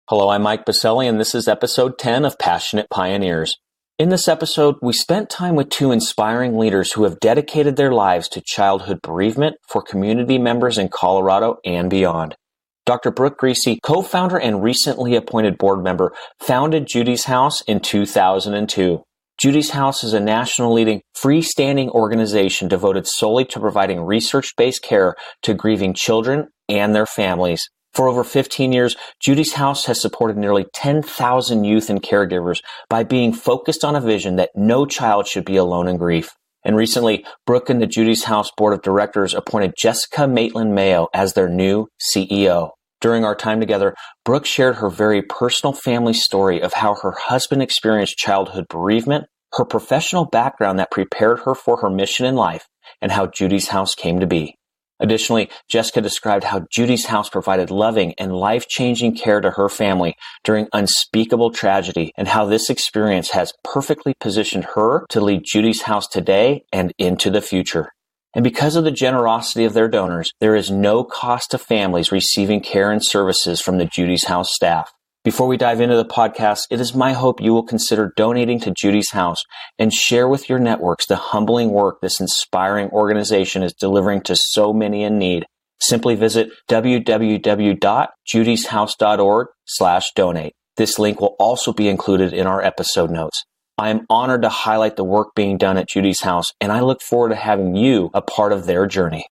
Hello, I'm Mike Biselli, and this is episode 10 of Passionate Pioneers. In this episode, we spent time with two inspiring leaders who have dedicated their lives to childhood bereavement for community members in Colorado and beyond. Dr. Brooke Griese, co-founder and recently appointed board member, founded Judi's House in 2002. Judi's House is a national leading freestanding organization devoted solely to providing research-based care to grieving children and their families. For over 15 years, Judi's House has supported nearly 10,000 youth and caregivers by being focused on a vision that no child should be alone in grief. And recently, Brooke and the Judi's House Board of Directors appointed Jessica Maitland Mayo as their new CEO. During our time together, Brooke shared her very personal family story of how her husband experienced childhood bereavement, her professional background that prepared her for her mission in life, and how Judi's House came to be. Additionally, Jessica described how Judi's House provided loving and life-changing care to her family during unspeakable tragedy, and how this experience has perfectly positioned her to lead Judi's House today and into the future. And because of the generosity of their donors, there is no cost to families receiving care and services from the Judi's House staff. Before we dive into the podcast, it is my hope you will consider donating to Judi's House and share with your networks the humbling work this inspiring organization is delivering to so many in need. Simply visit www.judishouse.org/donate. This link will also be included in our episode notes. I am honored to highlight the work being done at Judi's House, and I look forward to having you a part of their journey.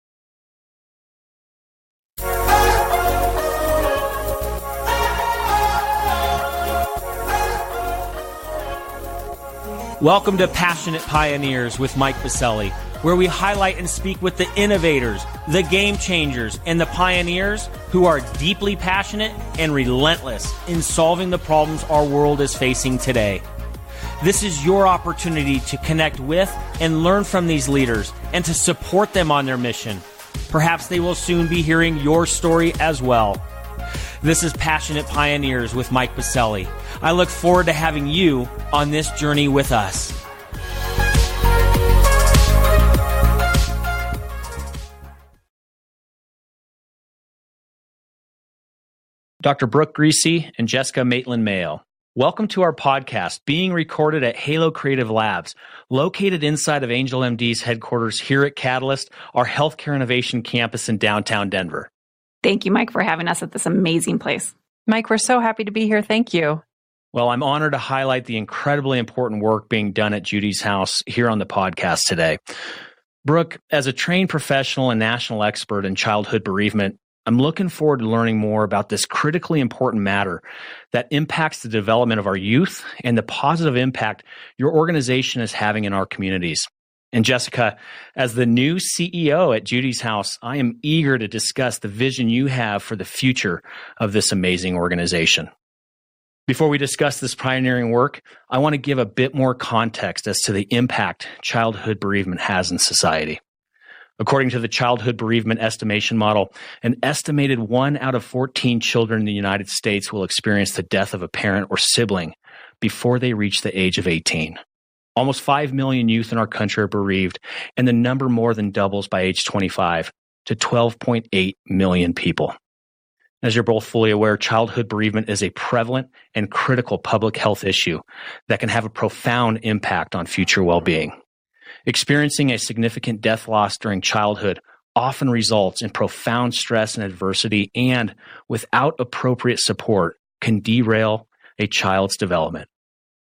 Welcome to Passionate Pioneers with Mike Biselli, where we highlight and speak with the innovators, the game changers, and the pioneers who are deeply passionate and relentless in solving the problems our world is facing today. This is your opportunity to connect with and learn from these leaders and to support them on their mission. Perhaps they will soon be hearing your story as well. This is Passionate Pioneers with Mike Biselli. I look forward to having you on this journey with us. Dr. Brooke Griese and Jessica Maitland Mayo, welcome to our podcast, being recorded at Halo Creative Labs, located inside of Angel MD's headquarters here at Catalyst, our healthcare innovation campus in downtown Denver. Thank you, Mike, for having us at this amazing place. Mike, we're so happy to be here. Thank you. Well, I'm honored to highlight the incredibly important work being done at Judi's House here on the podcast today. Brooke, as a trained professional and national expert in childhood bereavement, I'm looking forward to learning more about this critically important matter that impacts the development of our youth and the positive impact your organization is having in our communities. And Jessica, as the new CEO at Judi's House, I am eager to discuss the vision you have for the future of this amazing organization. Before we discuss this pioneering work, I want to give a bit more context as to the impact childhood bereavement has in society. According to the Childhood Bereavement Estimation Model, an estimated 1 out of 14 children in the United States will experience the death of a parent or sibling before they reach the age of 18. Almost 5 million youth in our country are bereaved, and the number more than doubles by age 25 to 12.8 million people. As you're both fully aware, childhood bereavement is a prevalent and critical public health issue that can have a profound impact on future well-being. Experiencing a significant death loss during childhood often results in profound stress and adversity, and without appropriate support, can derail a child's development.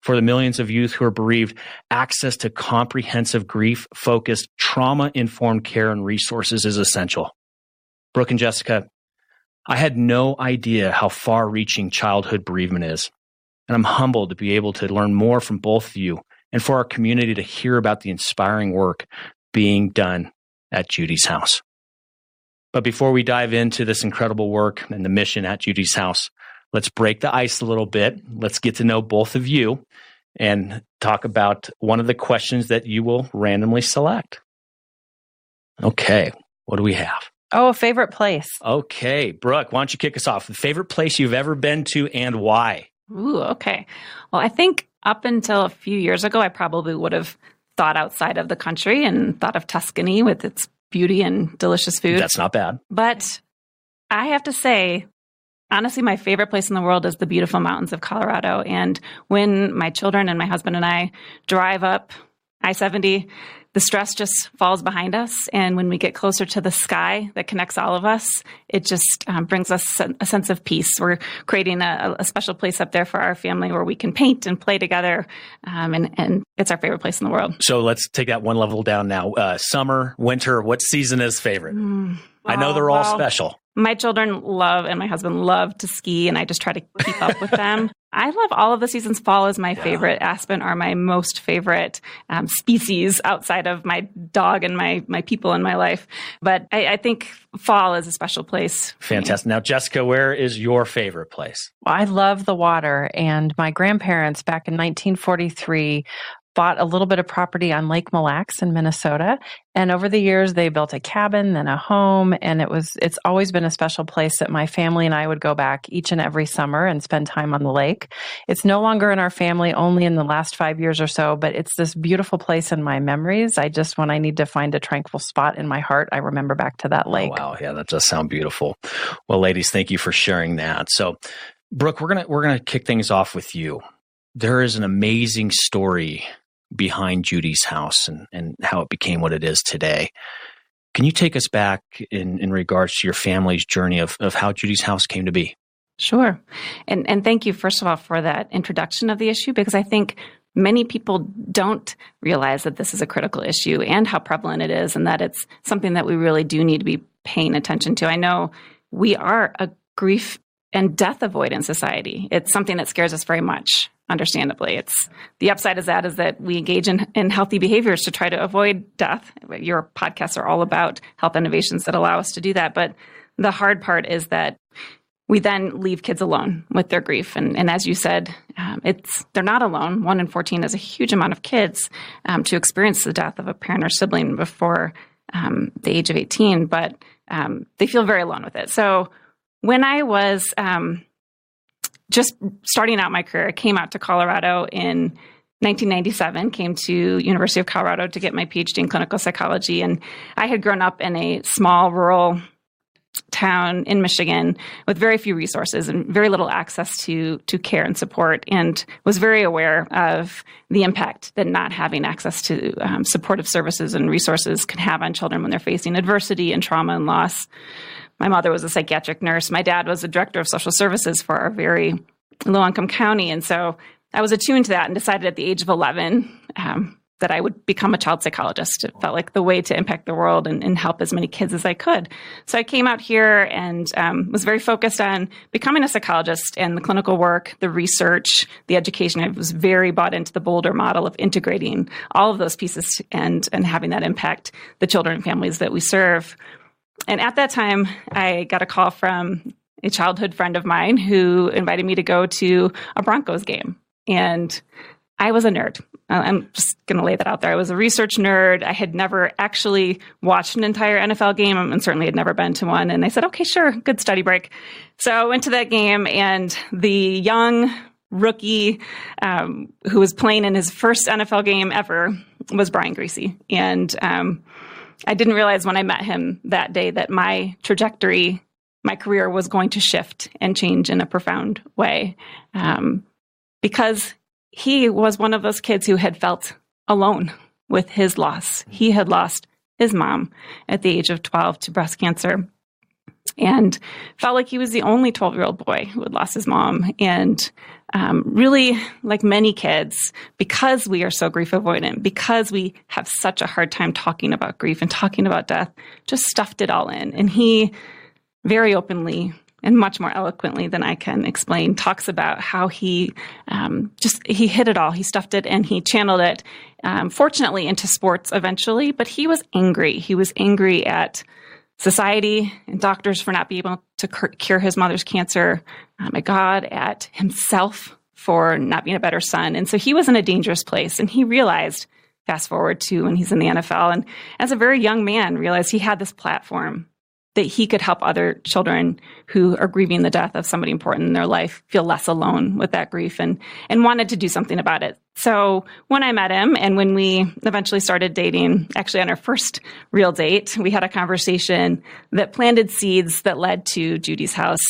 For the millions of youth who are bereaved, access to comprehensive grief-focused, trauma-informed care and resources is essential. Brooke and Jessica, I had no idea how far-reaching childhood bereavement is, and I'm humbled to be able to learn more from both of you and for our community to hear about the inspiring work being done at Judi's House. But before we dive into this incredible work and the mission at Judi's House, let's break the ice a little bit. Let's get to know both of you and talk about one of the questions that you will randomly select. Okay, what do we have? Oh, a favorite place. Okay, Brooke, why don't you kick us off? The favorite place you've ever been to and why? Ooh, okay. Well, I think up until a few years ago, I probably would have thought outside of the country and thought of Tuscany with its beauty and delicious food. That's not bad. But I have to say, honestly, my favorite place in the world is the beautiful mountains of Colorado. And when my children and my husband and I drive up I-70, the stress just falls behind us. And when we get closer to the sky that connects all of us, it just brings us a sense of peace. We're creating a special place up there for our family where we can paint and play together. And it's our favorite place in the world. So let's take that one level down now. Summer, winter, what season is favorite? I know they're all special. My children love and my husband love to ski, and I just try to keep up with them. I love all of the seasons. Fall is my favorite. Aspen are my most favorite species outside of my dog and my people in my life. But I think fall is a special place. Fantastic. Now, Jessica, where is your favorite place? Well, I love the water. And my grandparents back in 1943 bought a little bit of property on Lake Mille Lacs in Minnesota. And over the years, they built a cabin, then a home. And it's always been a special place that my family and I would go back each and every summer and spend time on the lake. It's no longer in our family, only in the last 5 years or so, but it's this beautiful place in my memories. when I need to find a tranquil spot in my heart, I remember back to that lake. Oh, wow. Yeah, that does sound beautiful. Well, ladies, thank you for sharing that. So, Brooke, we're gonna kick things off with you. There is an amazing story behind Judi's house and how it became what it is today. Can you take us back in regards to your family's journey of how Judi's house came to be? Sure. And thank you, first of all, for that introduction of the issue, because I think many people don't realize that this is a critical issue and how prevalent it is, and that it's something that we really do need to be paying attention to. I know we are a grief and death avoidance society. It's something that scares us very much. Understandably, the upside is that we engage in healthy behaviors to try to avoid death. Your podcasts are all about health innovations that allow us to do that. But the hard part is that we then leave kids alone with their grief. And as you said, they're not alone. 1 in 14 is a huge amount of kids to experience the death of a parent or sibling before the age of 18, but they feel very alone with it. So when I was just starting out my career, I came out to Colorado in 1997, came to University of Colorado to get my PhD in clinical psychology. And I had grown up in a small rural town in Michigan with very few resources and very little access to care and support, and was very aware of the impact that not having access to supportive services and resources can have on children when they're facing adversity and trauma and loss. My mother was a psychiatric nurse. My dad was the director of social services for our very low-income county. And so I was attuned to that and decided at the age of 11 that I would become a child psychologist. It felt like the way to impact the world and help as many kids as I could. So I came out here and was very focused on becoming a psychologist and the clinical work, the research, the education. I was very bought into the Boulder model of integrating all of those pieces and having that impact the children and families that we serve. And at that time, I got a call from a childhood friend of mine who invited me to go to a Broncos game. And I was a nerd. I'm just going to lay that out there. I was a research nerd. I had never actually watched an entire NFL game and certainly had never been to one. And I said, okay, sure, good study break. So I went to that game, and the young rookie who was playing in his first NFL game ever was Brook Griese. And I didn't realize when I met him that day that my trajectory, my career was going to shift and change in a profound way, because he was one of those kids who had felt alone with his loss. He had lost his mom at the age of 12 to breast cancer and felt like he was the only 12-year-old boy who had lost his mom. And really, like many kids, because we are so grief avoidant, because we have such a hard time talking about grief and talking about death, just stuffed it all in. And he very openly and much more eloquently than I can explain, talks about how he hid it all. He stuffed it and he channeled it, fortunately, into sports eventually. But he was angry. He was angry at society and doctors for not being able to cure his mother's cancer, at God, at himself for not being a better son. And so he was in a dangerous place. And he realized, fast forward to when he's in the NFL, and as a very young man, realized he had this platform that he could help other children who are grieving the death of somebody important in their life feel less alone with that grief and wanted to do something about it. So when I met him and when we eventually started dating, actually on our first real date, we had a conversation that planted seeds that led to Judi's house.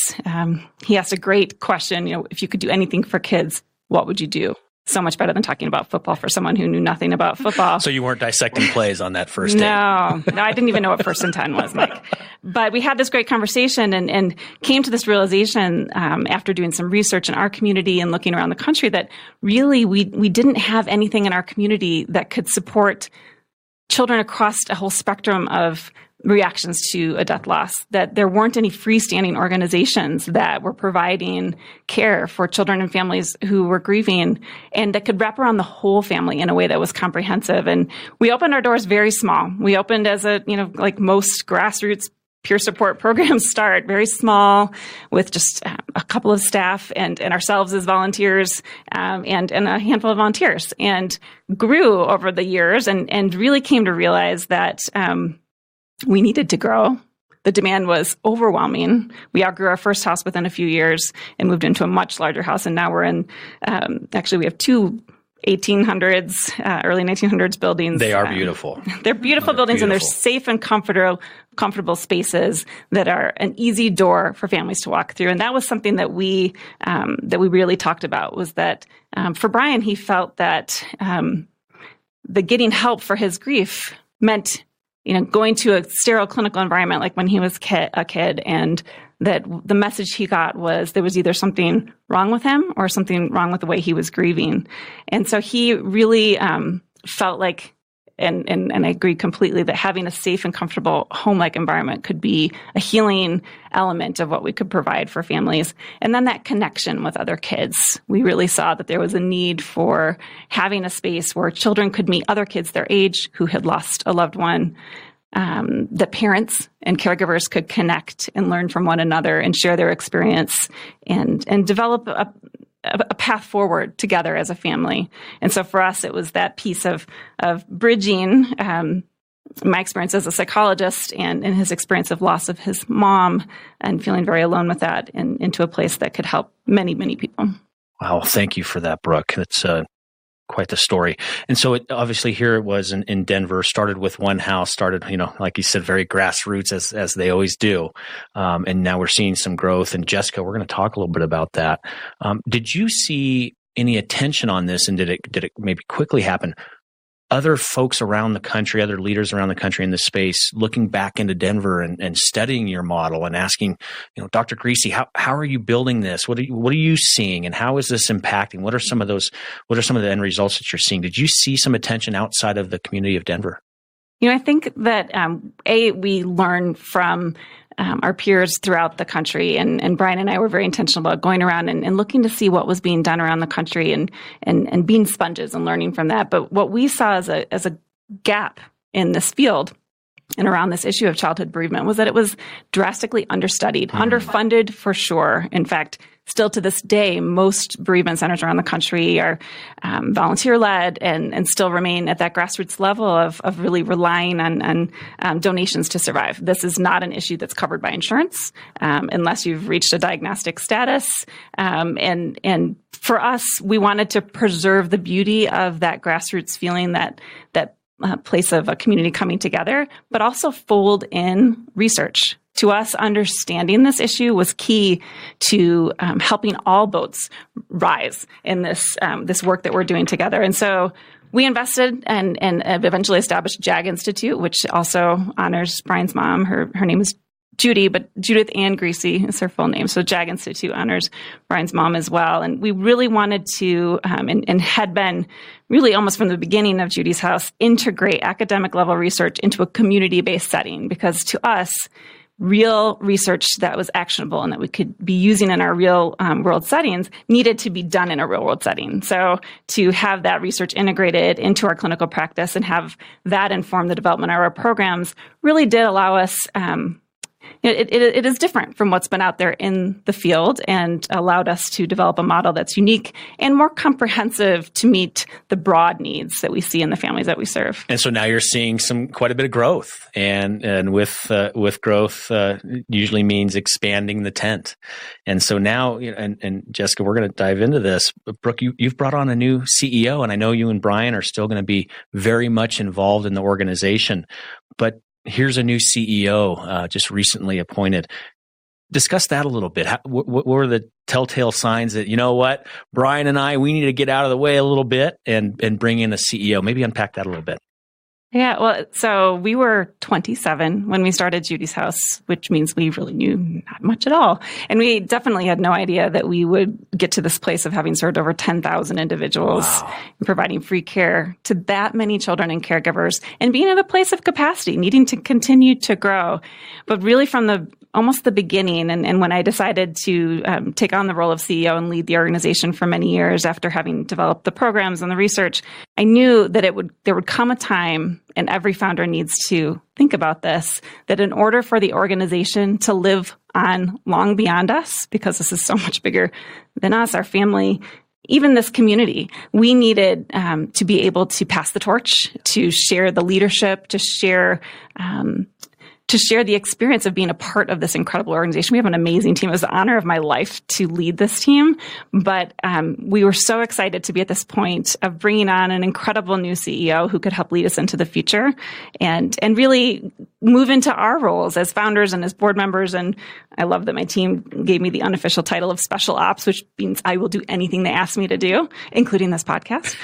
He asked a great question, if you could do anything for kids, what would you do? So much better than talking about football for someone who knew nothing about football. So you weren't dissecting plays on that first date? No, I didn't even know what 1st and 10 was, Mike. But we had this great conversation and came to this realization after doing some research in our community and looking around the country that really we didn't have anything in our community that could support children across a whole spectrum of reactions to a death loss, that there weren't any freestanding organizations that were providing care for children and families who were grieving and that could wrap around the whole family in a way that was comprehensive. And we opened our doors very small. We opened as like most grassroots peer support programs start, very small with just a couple of staff and ourselves as volunteers and a handful of volunteers, and grew over the years and really came to realize that we needed to grow. The demand was overwhelming. We outgrew our first house within a few years and moved into a much larger house. And now we're in, actually we have two 1800s, early 1900s buildings. They are beautiful. They're beautiful buildings and they're safe and comfortable spaces that are an easy door for families to walk through. And that was something that we really talked about, was that for Brian, he felt that the getting help for his grief meant going to a sterile clinical environment like when he was a kid, and that the message he got was there was either something wrong with him or something wrong with the way he was grieving. And so he really felt like, and I agree completely, that having a safe and comfortable home-like environment could be a healing element of what we could provide for families. And then that connection with other kids. We really saw that there was a need for having a space where children could meet other kids their age who had lost a loved one, that parents and caregivers could connect and learn from one another and share their experience and develop a path forward together as a family. And so for us, it was that piece of bridging my experience as a psychologist and his experience of loss of his mom and feeling very alone with that, and into a place that could help many, many people. Wow. Thank you for that, Brooke. That's quite the story. And so obviously here it was in Denver, started with one house, started, like you said, very grassroots as they always do. And now we're seeing some growth. And Jessica, we're going to talk a little bit about that. Did you see any attention on this, and did it maybe quickly happen? Other folks around the country, other leaders around the country in this space, looking back into Denver and studying your model and asking, Dr. Griese, how are you building this? What are you seeing, and how is this impacting? What are some of the end results that you're seeing? Did you see some attention outside of the community of Denver? I think that we learn from our peers throughout the country, and Brian and I were very intentional about going around and looking to see what was being done around the country and being sponges and learning from that. But what we saw as a gap in this field and around this issue of childhood bereavement was that it was drastically understudied, underfunded for sure. In fact, still to this day, most bereavement centers around the country are volunteer-led and still remain at that grassroots level of really relying on donations to survive. This is not an issue that's covered by insurance unless you've reached a diagnostic status. And for us, we wanted to preserve the beauty of that grassroots feeling, that place of a community coming together, but also fold in research. To us, understanding this issue was key to helping all boats rise in this work that we're doing together. And so we invested and eventually established JAG Institute, which also honors Brian's mom. Her name is Judi, but Judith Ann Griese is her full name. So JAG Institute honors Brian's mom as well. And we really wanted to, and had been really almost from the beginning of Judi's house, integrate academic level research into a community-based setting, because to us, real research that was actionable and that we could be using in our real world settings needed to be done in a real world setting. So to have that research integrated into our clinical practice and have that inform the development of our programs really did allow us It is different from what's been out there in the field and allowed us to develop a model that's unique and more comprehensive to meet the broad needs that we see in the families that we serve. And so now you're seeing quite a bit of growth, and with growth usually means expanding the tent. And so now, and Jessica, we're going to dive into this. Brooke, you've brought on a new CEO, and I know you and Brian are still going to be very much involved in the organization, but here's a new CEO just recently appointed. Discuss that a little bit. What were the telltale signs that, Brian and we need to get out of the way a little bit and bring in a CEO? Maybe unpack that a little bit. Yeah, well, so we were 27 when we started Judi's House, which means we really knew not much at all. And we definitely had no idea that we would get to this place of having served over 10,000 individuals and providing free care to that many children and caregivers and being at a place of capacity, needing to continue to grow. But really from almost the beginning, and when I decided to take on the role of CEO and lead the organization for many years after having developed the programs and the research, I knew that there would come a time, and every founder needs to think about this, that in order for the organization to live on long beyond us, because this is so much bigger than us, our family, even this community, we needed to be able to pass the torch, to share the leadership, to share the experience of being a part of this incredible organization. We have an amazing team. It was the honor of my life to lead this team. But we were so excited to be at this point of bringing on an incredible new CEO who could help lead us into the future and really move into our roles as founders and as board members. And I love that my team gave me the unofficial title of Special Ops, which means I will do anything they ask me to do, including this podcast.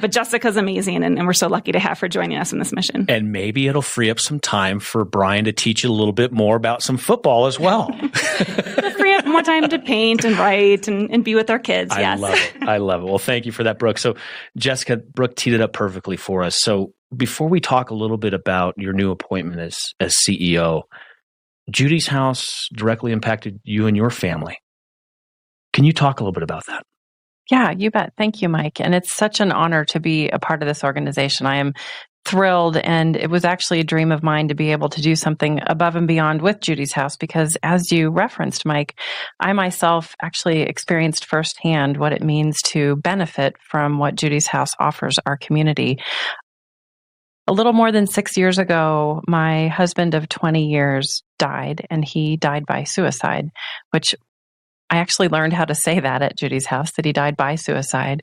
But Jessica's amazing, and we're so lucky to have her joining us in this mission. And maybe it'll free up some time for Brian to teach you a little bit more about some football as well. Free up more time to paint and write and be with our kids. Yes. I love it. Well, thank you for that, Brooke. So Jessica, Brooke teed it up perfectly for us. So before we talk a little bit about your new appointment as CEO, Judi's House directly impacted you and your family. Can you talk a little bit about that? Yeah, you bet. Thank you, Mike. And it's such an honor to be a part of this organization. I am thrilled, and it was actually a dream of mine to be able to do something above and beyond with Judi's House, because as you referenced, Mike, I myself actually experienced firsthand what it means to benefit from what Judi's House offers our community. A little more than 6 years ago, my husband of 20 years died, and he died by suicide, which I actually learned how to say that at Judi's House, that he died by suicide.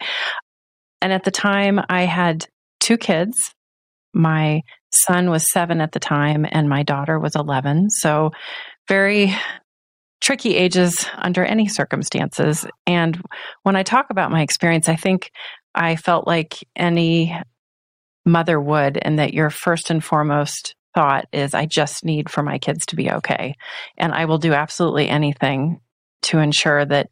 And at the time, I had 2 kids. My son was 7 at the time, and my daughter was 11. So very tricky ages under any circumstances. And when I talk about my experience, I think I felt like any mother would, and that your first and foremost thought is, I just need for my kids to be okay. And I will do absolutely anything to ensure that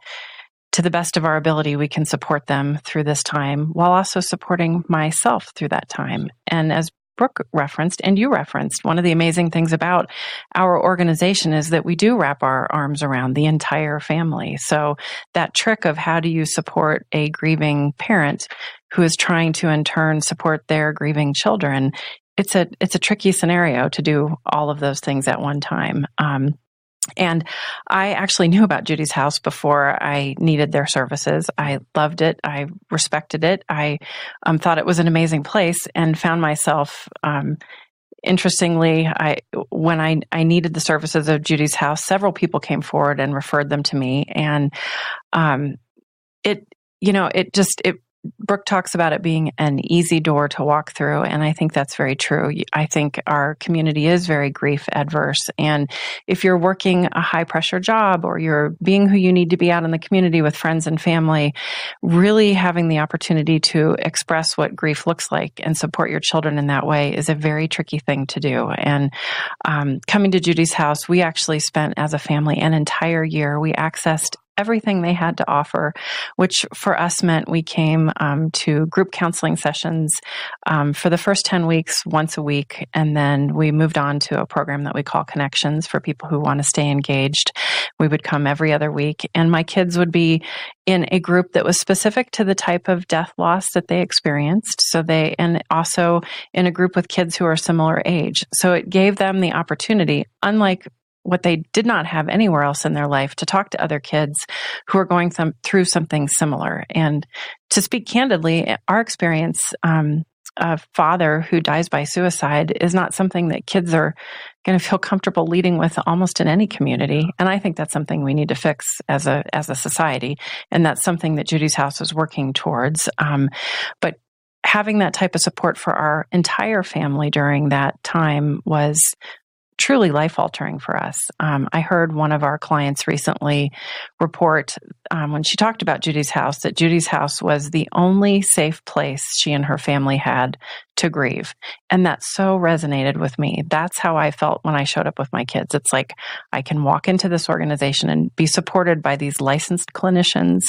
to the best of our ability, we can support them through this time while also supporting myself through that time. And as Brooke referenced, and you referenced, one of the amazing things about our organization is that we do wrap our arms around the entire family. So that trick of how do you support a grieving parent who is trying to in turn support their grieving children, it's a tricky scenario to do all of those things at one time. And I actually knew about Judi's House before I needed their services. I loved it. I respected it. I thought it was an amazing place, and found myself, interestingly, when I needed the services of Judi's House, several people came forward and referred them to me. And Brooke talks about it being an easy door to walk through, and I think that's very true. I think our community is very grief adverse, and if you're working a high-pressure job or you're being who you need to be out in the community with friends and family, really having the opportunity to express what grief looks like and support your children in that way is a very tricky thing to do. And coming to Judi's House, we actually spent as a family an entire year. We accessed everything they had to offer, which for us meant we came to group counseling sessions for the first 10 weeks, once a week. And then we moved on to a program that we call Connections for people who want to stay engaged. We would come every other week, and my kids would be in a group that was specific to the type of death loss that they experienced. And also in a group with kids who are similar age. So it gave them the opportunity, unlike what they did not have anywhere else in their life, to talk to other kids who are going through something similar. And to speak candidly, our experience, a father who dies by suicide is not something that kids are going to feel comfortable leading with almost in any community. And I think that's something we need to fix as a society. And that's something that Judi's House is working towards. But having that type of support for our entire family during that time was truly life-altering for us. I heard one of our clients recently report when she talked about Judi's House, that Judi's House was the only safe place she and her family had to grieve. And that so resonated with me. That's how I felt when I showed up with my kids. It's like I can walk into this organization and be supported by these licensed clinicians,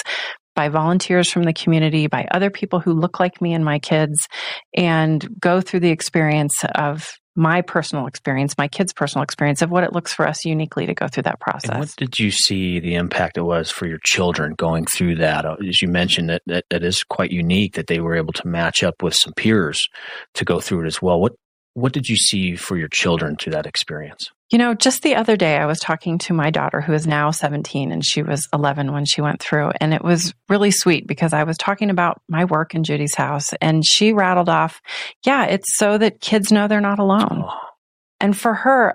by volunteers from the community, by other people who look like me and my kids, and go through the experience of my personal experience, my kids' personal experience of what it looks for us uniquely to go through that process. And what did you see the impact it was for your children going through that? As you mentioned, that is quite unique that they were able to match up with some peers to go through it as well. What did you see for your children through that experience? Just the other day, I was talking to my daughter, who is now 17, and she was 11 when she went through. And it was really sweet because I was talking about my work in Judi's House, and she rattled off, yeah, it's so that kids know they're not alone. Oh. And for her,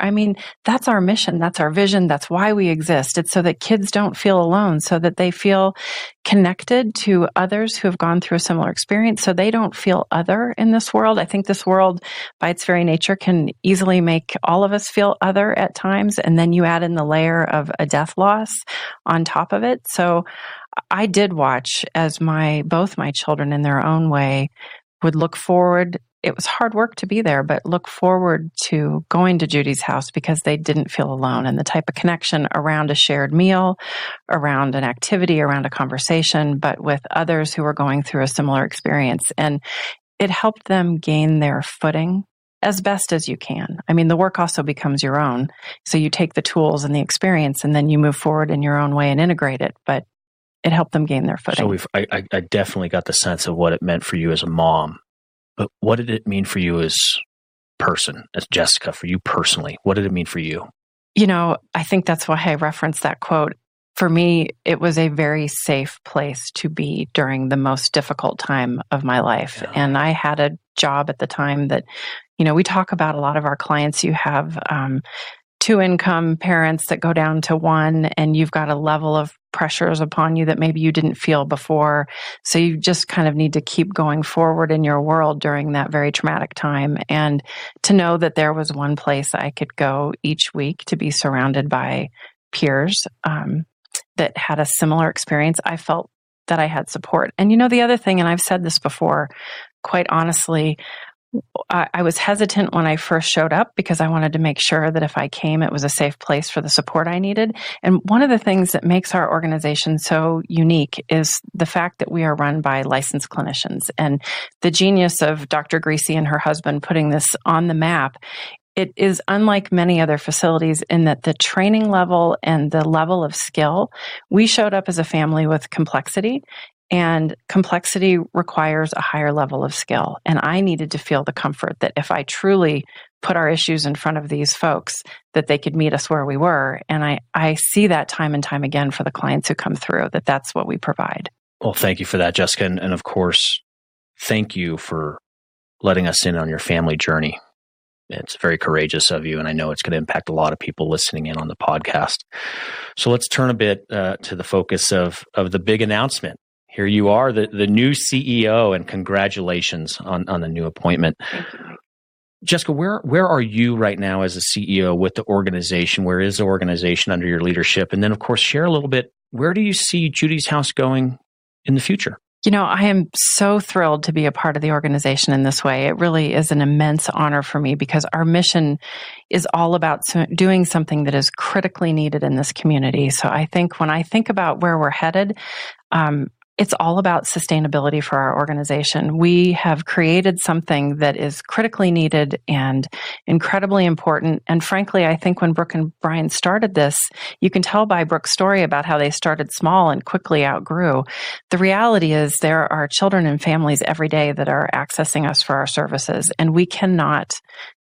that's our mission. That's our vision. That's why we exist. It's so that kids don't feel alone, so that they feel connected to others who have gone through a similar experience, so they don't feel other in this world. I think this world, by its very nature, can easily make all of us feel other at times. And then you add in the layer of a death loss on top of it. So I did watch as both my children in their own way would look forward. It was hard work to be there, but look forward to going to Judi's House because they didn't feel alone. And the type of connection around a shared meal, around an activity, around a conversation, but with others who were going through a similar experience. And it helped them gain their footing as best as you can. The work also becomes your own. So you take the tools and the experience, and then you move forward in your own way and integrate it. But it helped them gain their footing. So I definitely got the sense of what it meant for you as a mom. But what did it mean for you as person, as Jessica, for you personally? What did it mean for you? I think that's why I referenced that quote. For me, it was a very safe place to be during the most difficult time of my life. Yeah. And I had a job at the time that, we talk about a lot of our clients, you have 2-income parents that go down to 1, and you've got a level of pressures upon you that maybe you didn't feel before. So you just kind of need to keep going forward in your world during that very traumatic time. And to know that there was one place I could go each week to be surrounded by peers that had a similar experience, I felt that I had support. And the other thing, and I've said this before, quite honestly, I was hesitant when I first showed up because I wanted to make sure that if I came, it was a safe place for the support I needed. And one of the things that makes our organization so unique is the fact that we are run by licensed clinicians. And the genius of Dr. Griese and her husband putting this on the map, it is unlike many other facilities in that the training level and the level of skill, we showed up as a family with complexity. And complexity requires a higher level of skill. And I needed to feel the comfort that if I truly put our issues in front of these folks, that they could meet us where we were. And I see that time and time again for the clients who come through, that that's what we provide. Well, thank you for that, Jessica. And of course, thank you for letting us in on your family journey. It's very courageous of you, and I know it's going to impact a lot of people listening in on the podcast. So let's turn a bit to the focus of the big announcement. Here you are, the new CEO, and congratulations on the new appointment. Thank you, Mike. Jessica, where are you right now as a CEO with the organization? Where is the organization under your leadership? And then, of course, share a little bit, where do you see Judi's House going in the future? I am so thrilled to be a part of the organization in this way. It really is an immense honor for me because our mission is all about doing something that is critically needed in this community. So I think when I think about where we're headed, it's all about sustainability for our organization. We have created something that is critically needed and incredibly important. And frankly, I think when Brooke and Brian started this, you can tell by Brooke's story about how they started small and quickly outgrew. The reality is there are children and families every day that are accessing us for our services, and we cannot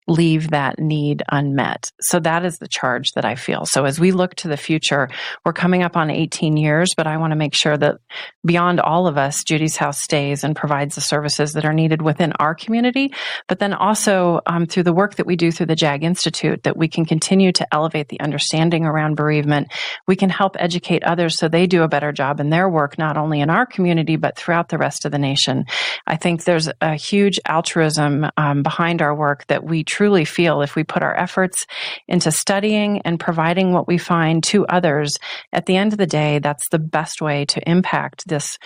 leave that need unmet. So that is the charge that I feel. So as we look to the future, we're coming up on 18 years, but I want to make sure that beyond all of us, Judi's House stays and provides the services that are needed within our community, but then also through the work that we do through the JAG Institute, that we can continue to elevate the understanding around bereavement. We can help educate others so they do a better job in their work, not only in our community, but throughout the rest of the nation. I think there's a huge altruism behind our work that we truly feel if we put our efforts into studying and providing what we find to others, at the end of the day, that's the best way to impact this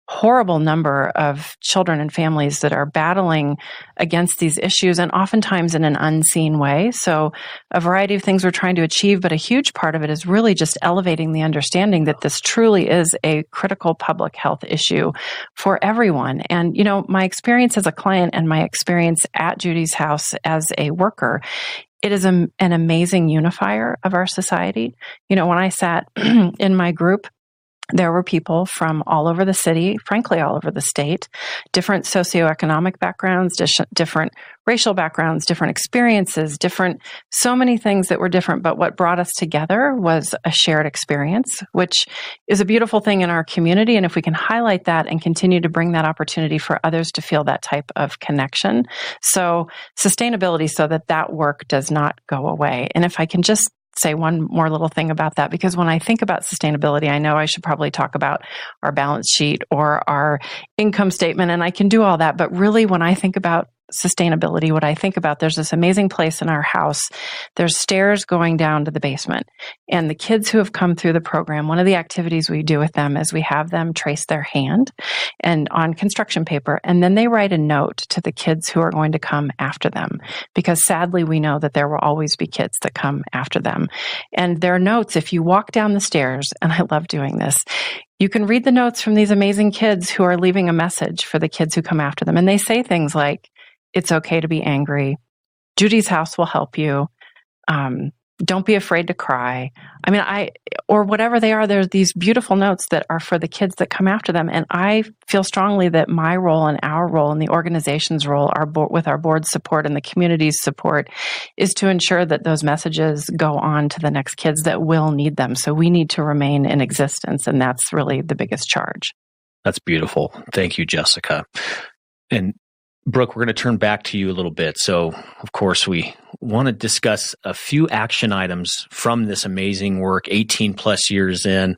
horrible number of children and families that are battling against these issues, and oftentimes in an unseen way. So a variety of things we're trying to achieve, but a huge part of it is really just elevating the understanding that this truly is a critical public health issue for everyone. And, my experience as a client and my experience at Judi's House as a worker, it is an amazing unifier of our society. When I sat in my group, there were people from all over the city, frankly, all over the state, different socioeconomic backgrounds, different racial backgrounds, different experiences, so many things that were different. But what brought us together was a shared experience, which is a beautiful thing in our community. And if we can highlight that and continue to bring that opportunity for others to feel that type of connection. So sustainability, so that work does not go away. And if I can just say one more little thing about that, because when I think about sustainability, I know I should probably talk about our balance sheet or our income statement, and I can do all that. But really, when I think about sustainability, what I think about, there's this amazing place in our house. There's stairs going down to the basement. And the kids who have come through the program, one of the activities we do with them is we have them trace their hand and on construction paper, and then they write a note to the kids who are going to come after them. Because sadly, we know that there will always be kids that come after them. And their notes, if you walk down the stairs, and I love doing this, you can read the notes from these amazing kids who are leaving a message for the kids who come after them. And they say things like, "It's okay to be angry. Judi's House will help you. Don't be afraid to cry." Or whatever they are, there's these beautiful notes that are for the kids that come after them. And I feel strongly that my role and our role and the organization's role, with our board's support and the community's support, is to ensure that those messages go on to the next kids that will need them. So we need to remain in existence. And that's really the biggest charge. That's beautiful. Thank you, Jessica. And Brooke, we're going to turn back to you a little bit. So, of course, we want to discuss a few action items from this amazing work, 18 plus years in,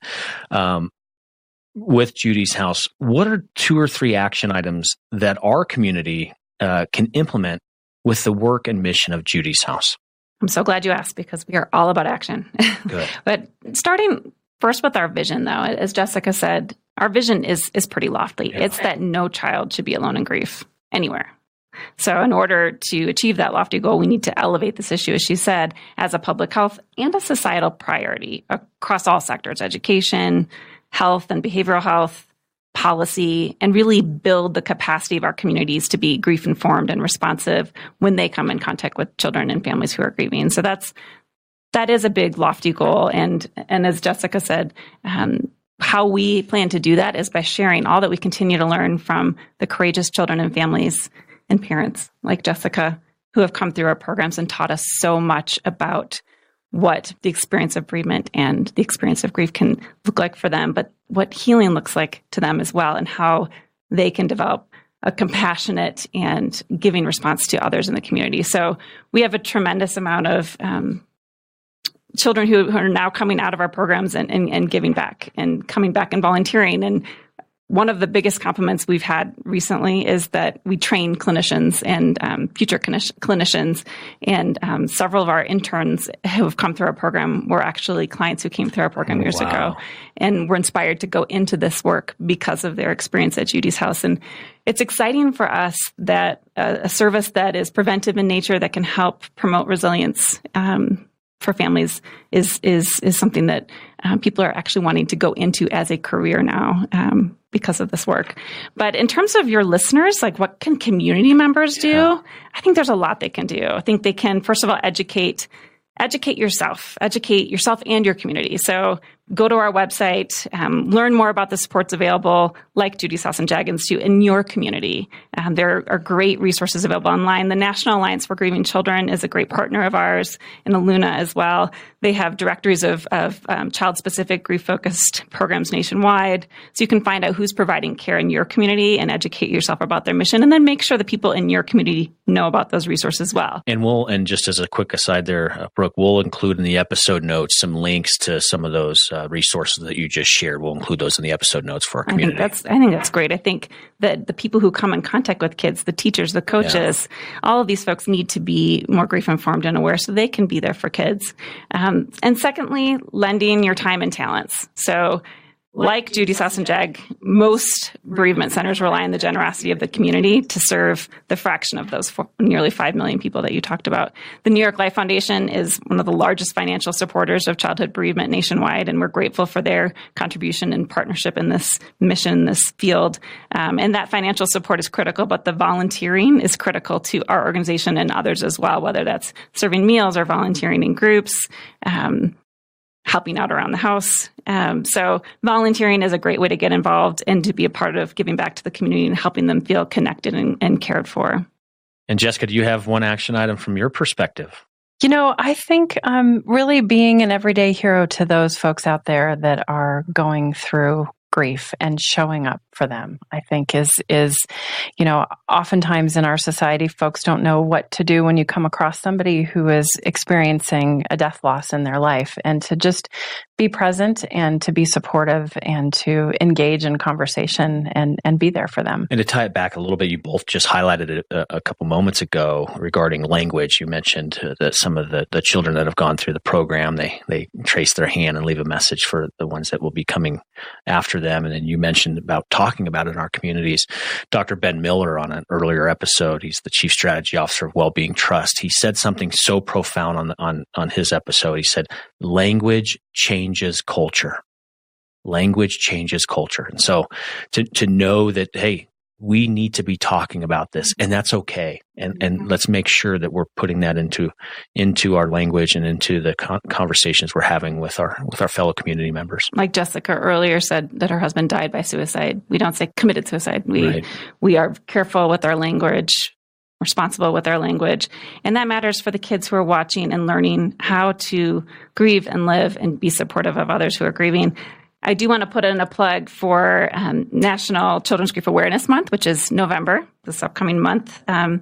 with Judi's House. What are 2 or 3 action items that our community can implement with the work and mission of Judi's House? I'm so glad you asked, because we are all about action. Good. But starting first with our vision, though, as Jessica said, our vision is pretty lofty. Yeah. It's that no child should be alone in grief anywhere. So in order to achieve that lofty goal, we need to elevate this issue, as she said, as a public health and a societal priority across all sectors: education, health and behavioral health, policy, and really build the capacity of our communities to be grief informed and responsive when they come in contact with children and families who are grieving. So that is a big, lofty goal. And as Jessica said, how we plan to do that is by sharing all that we continue to learn from the courageous children and families and parents like Jessica, who have come through our programs and taught us so much about what the experience of bereavement and the experience of grief can look like for them, but what healing looks like to them as well, and how they can develop a compassionate and giving response to others in the community. So we have a tremendous amount of children who are now coming out of our programs and giving back and coming back and volunteering. And one of the biggest compliments we've had recently is that we train clinicians and future clinicians, and several of our interns who have come through our program were actually clients who came through our program years ago, and were inspired to go into this work because of their experience at Judi's house. And it's exciting for us that a service that is preventive in nature, that can help promote resilience for families is something that people are actually wanting to go into as a career now because of this work. But in terms of your listeners, like what can community members do? I think there's a lot they can do. I think they can, first of all, educate yourself and your community. So go to our website, learn more about the supports available, like Judi's House and JAG Institute, in your community. There are great resources available online. The National Alliance for Grieving Children is a great partner of ours, and Aluna as well. They have directories of child-specific grief-focused programs nationwide. So you can find out who's providing care in your community and educate yourself about their mission, and then make sure the people in your community know about those resources as well. And just as a quick aside there, Brooke, we'll include in the episode notes some links to some of those resources that you just shared. We'll include those in the episode notes for our community. I think that's great. I think that the people who come in contact with kids, the teachers, the coaches, all of these folks need to be more grief informed and aware so they can be there for kids. And secondly, lending your time and talents. So like Judi's House and JAG, most bereavement centers rely on the generosity of the community to serve the fraction of those nearly 5 million people that you talked about. The New York Life Foundation is one of the largest financial supporters of childhood bereavement nationwide, and we're grateful for their contribution and partnership in this mission, this field. And that financial support is critical, but the volunteering is critical to our organization and others as well, whether that's serving meals or volunteering in groups, helping out around the house. So volunteering is a great way to get involved and to be a part of giving back to the community and helping them feel connected and cared for. And Jessica, do you have one action item from your perspective? I think really being an everyday hero to those folks out there that are going through grief and showing up for them, I think is oftentimes in our society, folks don't know what to do when you come across somebody who is experiencing a death loss in their life, and to just be present and to be supportive and to engage in conversation and be there for them. And to tie it back a little bit, you both just highlighted it a couple moments ago regarding language. You mentioned that some of the children that have gone through the program, they trace their hand and leave a message for the ones that will be coming after them. And then you mentioned about talking about it in our communities. Dr. Ben Miller, on an earlier episode, he's the Chief Strategy Officer of Wellbeing Trust. He said something so profound on his episode. He said, language changes culture. Language changes culture. And so to know that, hey, we need to be talking about this, and that's okay. And let's make sure that we're putting that into our language and into the conversations we're having with our fellow community members. Like Jessica earlier said that her husband died by suicide. We don't say committed suicide. We are careful with our language, responsible with our language. And that matters for the kids who are watching and learning how to grieve and live and be supportive of others who are grieving. I do want to put in a plug for National Children's Grief Awareness Month, which is November, this upcoming month. And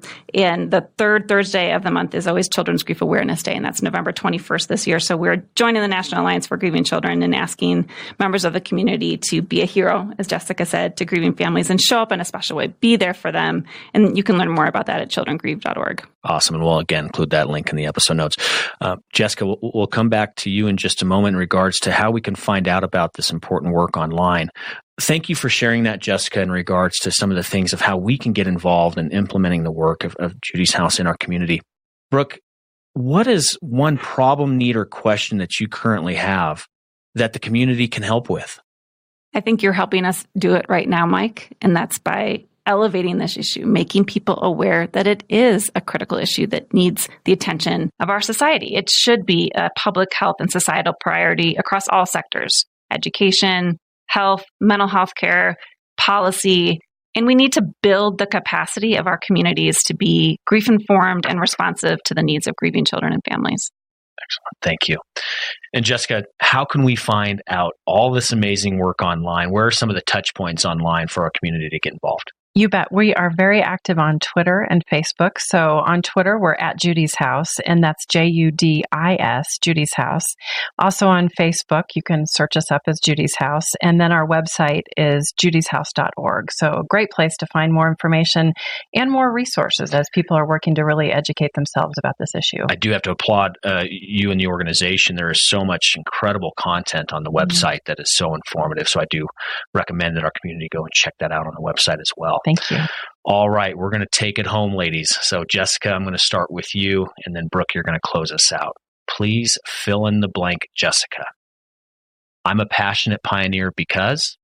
the third Thursday of the month is always Children's Grief Awareness Day, and that's November 21st this year. So we're joining the National Alliance for Grieving Children and asking members of the community to be a hero, as Jessica said, to grieving families and show up in a special way. Be there for them. And you can learn more about that at childrengrieve.org. Awesome. And we'll, again, include that link in the episode notes. Jessica, we'll come back to you in just a moment in regards to how we can find out about this important work online. Thank you for sharing that, Jessica, in regards to some of the things of how we can get involved in implementing the work of Judi's House in our community. Brooke, what is one problem, need, or question that you currently have that the community can help with? I think you're helping us do it right now, Mike, and that's by elevating this issue, making people aware that it is a critical issue that needs the attention of our society. It should be a public health and societal priority across all sectors: education, health, mental health care, policy. And we need to build the capacity of our communities to be grief-informed and responsive to the needs of grieving children and families. Excellent. Thank you. And Jessica, how can we find out all this amazing work online? Where are some of the touch points online for our community to get involved? You bet. We are very active on Twitter and Facebook. So on Twitter, we're at Judi's House, and that's Judis, Judi's House. Also on Facebook, you can search us up as Judi's House. And then our website is judishouse.org. So a great place to find more information and more resources as people are working to really educate themselves about this issue. I do have to applaud you and the organization. There is so much incredible content on the website that is so informative. So I do recommend that our community go and check that out on the website as well. Thank you. All right, we're going to take it home, ladies. So Jessica, I'm going to start with you, and then Brooke, you're going to close us out. Please fill in the blank, Jessica. I'm a passionate pioneer because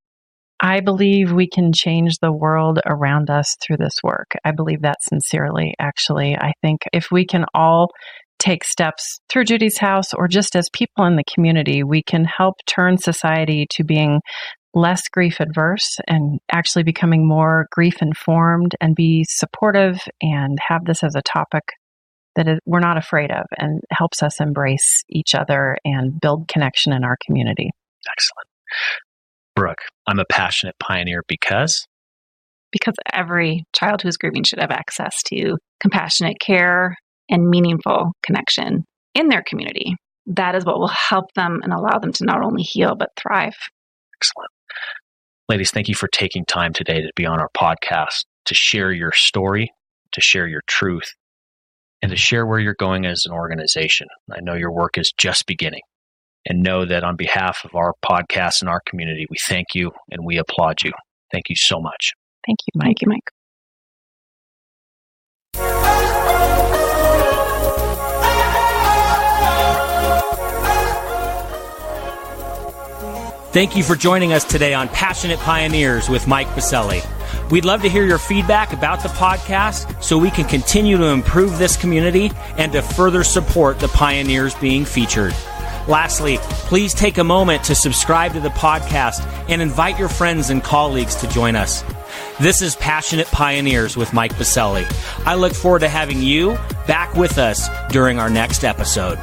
I believe we can change the world around us through this work. I believe that sincerely, actually. I think if we can all take steps through Judi's House or just as people in the community, we can help turn society to being less grief adverse and actually becoming more grief informed and be supportive and have this as a topic that we're not afraid of and helps us embrace each other and build connection in our community. Excellent. Brooke, I'm a passionate pioneer because every child who's grieving should have access to compassionate care and meaningful connection in their community. That is what will help them and allow them to not only heal, but thrive. Excellent. Ladies, thank you for taking time today to be on our podcast, to share your story, to share your truth, and to share where you're going as an organization. I know your work is just beginning, and know that on behalf of our podcast and our community, we thank you and we applaud you. Thank you so much. Thank you, Mike. Thank you, Mike. Thank you for joining us today on Passionate Pioneers with Mike Biselli. We'd love to hear your feedback about the podcast so we can continue to improve this community and to further support the pioneers being featured. Lastly, please take a moment to subscribe to the podcast and invite your friends and colleagues to join us. This is Passionate Pioneers with Mike Biselli. I look forward to having you back with us during our next episode.